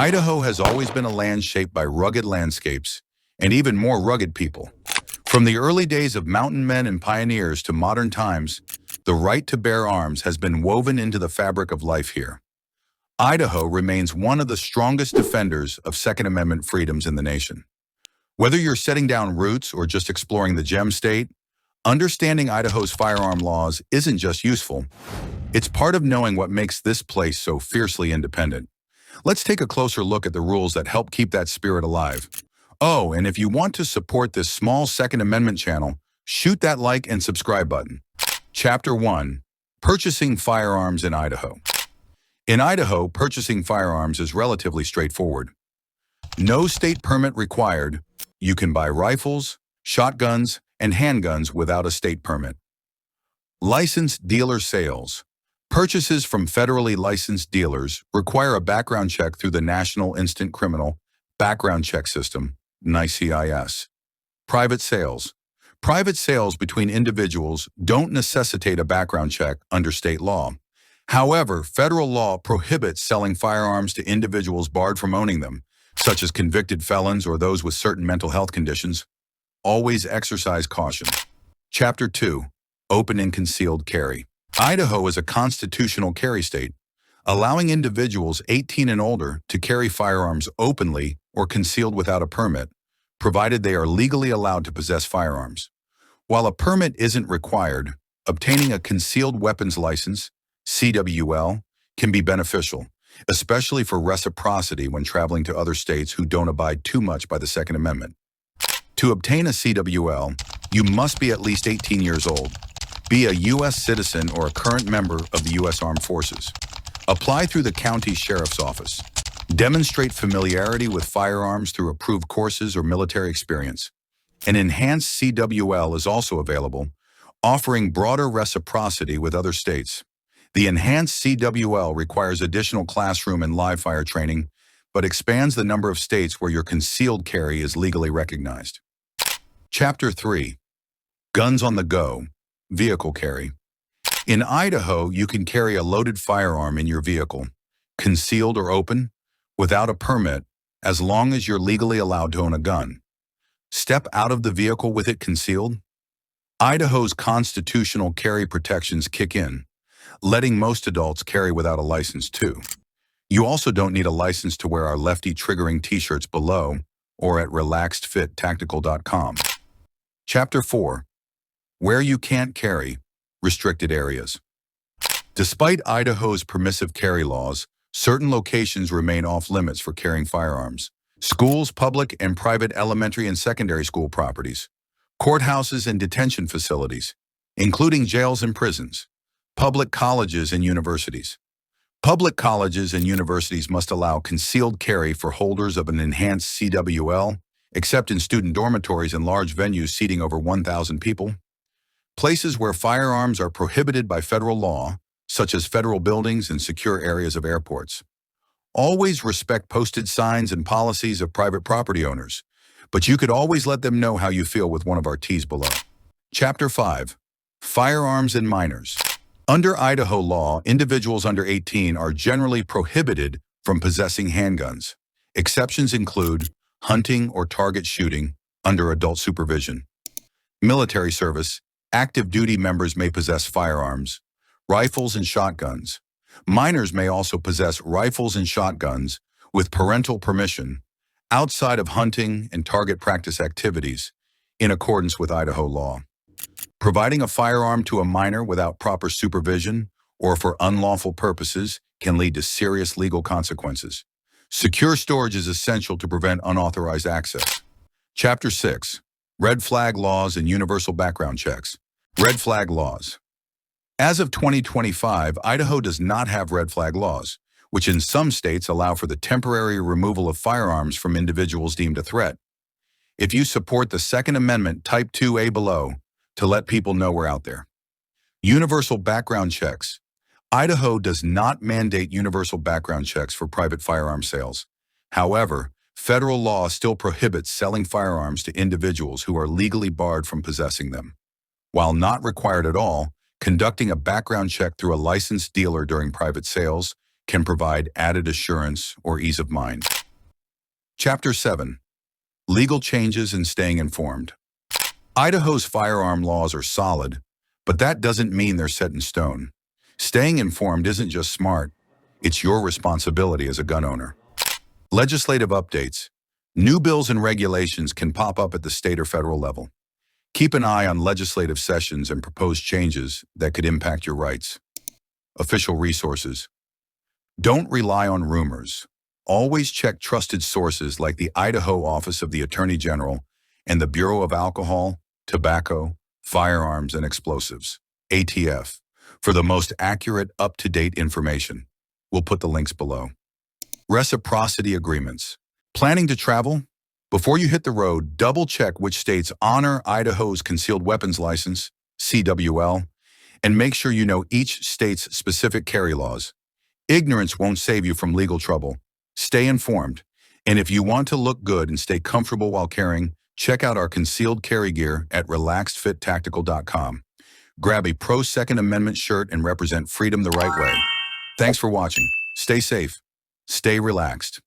Idaho has always been a land shaped by rugged landscapes and even more rugged people. From the early days of mountain men and pioneers to modern times, the right to bear arms has been woven into the fabric of life here. Idaho remains one of the strongest defenders of Second Amendment freedoms in the nation. Whether you're setting down roots or just exploring the gem state, understanding Idaho's firearm laws isn't just useful, it's part of knowing what makes this place so fiercely independent. Let's take a closer look at the rules that help keep that spirit alive. Oh, and if you want to support this small Second Amendment channel, shoot that like and subscribe button. Chapter 1. Purchasing Firearms in Idaho. In Idaho, purchasing firearms is relatively straightforward. No state permit required. You can buy rifles, shotguns, and handguns without a state permit. Licensed dealer sales. Purchases from federally licensed dealers require a background check through the National Instant Criminal Background Check System, NICIS. Private sales. Private sales between individuals don't necessitate a background check under state law. However, federal law prohibits selling firearms to individuals barred from owning them, such as convicted felons or those with certain mental health conditions. Always exercise caution. Chapter 2. Open and concealed carry. Idaho is a constitutional carry state, allowing individuals 18 and older to carry firearms openly or concealed without a permit, provided they are legally allowed to possess firearms. While a permit isn't required, obtaining a concealed weapons license, CWL, can be beneficial, especially for reciprocity when traveling to other states who don't abide too much by the Second Amendment. To obtain a CWL, you must be at least 18 years old, be a U.S. citizen or a current member of the U.S. Armed Forces. Apply through the county sheriff's office. Demonstrate familiarity with firearms through approved courses or military experience. An enhanced CWL is also available, offering broader reciprocity with other states. The enhanced CWL requires additional classroom and live fire training, but expands the number of states where your concealed carry is legally recognized. Chapter 3. Guns on the go. Vehicle carry. In Idaho, you can carry a loaded firearm in your vehicle, concealed or open, without a permit, as long as you're legally allowed to own a gun. Step out of the vehicle with it concealed. Idaho's constitutional carry protections kick in, letting most adults carry without a license too. You also don't need a license to wear our lefty triggering t-shirts below or at relaxedfittactical.com. Chapter 4. Where you can't carry. Restricted areas. Despite Idaho's permissive carry laws, certain locations remain off-limits for carrying firearms. Schools, public and private elementary and secondary school properties, courthouses and detention facilities, including jails and prisons, public colleges and universities. Public colleges and universities must allow concealed carry for holders of an enhanced CWL, except in student dormitories and large venues seating over 1,000 people. Places where firearms are prohibited by federal law, such as federal buildings and secure areas of airports. Always respect posted signs and policies of private property owners, but you could always let them know how you feel with one of our T's below. Chapter 5. Firearms and minors. Under Idaho law, individuals under 18 are generally prohibited from possessing handguns. Exceptions include hunting or target shooting under adult supervision. Military service. Active duty members may possess firearms, rifles and shotguns. Minors may also possess rifles and shotguns with parental permission outside of hunting and target practice activities in accordance with Idaho law. Providing a firearm to a minor without proper supervision or for unlawful purposes can lead to serious legal consequences. Secure storage is essential to prevent unauthorized access. Chapter 6. Red flag laws and universal background checks. Red flag laws. As of 2025, Idaho does not have red flag laws, which in some states allow for the temporary removal of firearms from individuals deemed a threat. If you support the Second Amendment, type 2A below to let people know we're out there. Universal background checks. Idaho does not mandate universal background checks for private firearm sales. However, federal law still prohibits selling firearms to individuals who are legally barred from possessing them. While not required at all, conducting a background check through a licensed dealer during private sales can provide added assurance or ease of mind. Chapter 7. Legal changes and staying informed. Idaho's firearm laws are solid, but that doesn't mean they're set in stone. Staying informed isn't just smart, it's your responsibility as a gun owner. Legislative updates. New bills and regulations can pop up at the state or federal level. Keep an eye on legislative sessions and proposed changes that could impact your rights. Official resources. Don't rely on rumors. Always check trusted sources like the Idaho Office of the Attorney General and the Bureau of Alcohol, Tobacco, Firearms, and Explosives, ATF, for the most accurate, up-to-date information. We'll put the links below. Reciprocity agreements. Planning to travel? Before you hit the road, double-check which states honor Idaho's Concealed Weapons License, CWL, and make sure you know each state's specific carry laws. Ignorance won't save you from legal trouble. Stay informed, and if you want to look good and stay comfortable while carrying, check out our concealed carry gear at relaxedfittactical.com. Grab a pro-Second Amendment shirt and represent freedom the right way. Thanks for watching. Stay safe. Stay relaxed.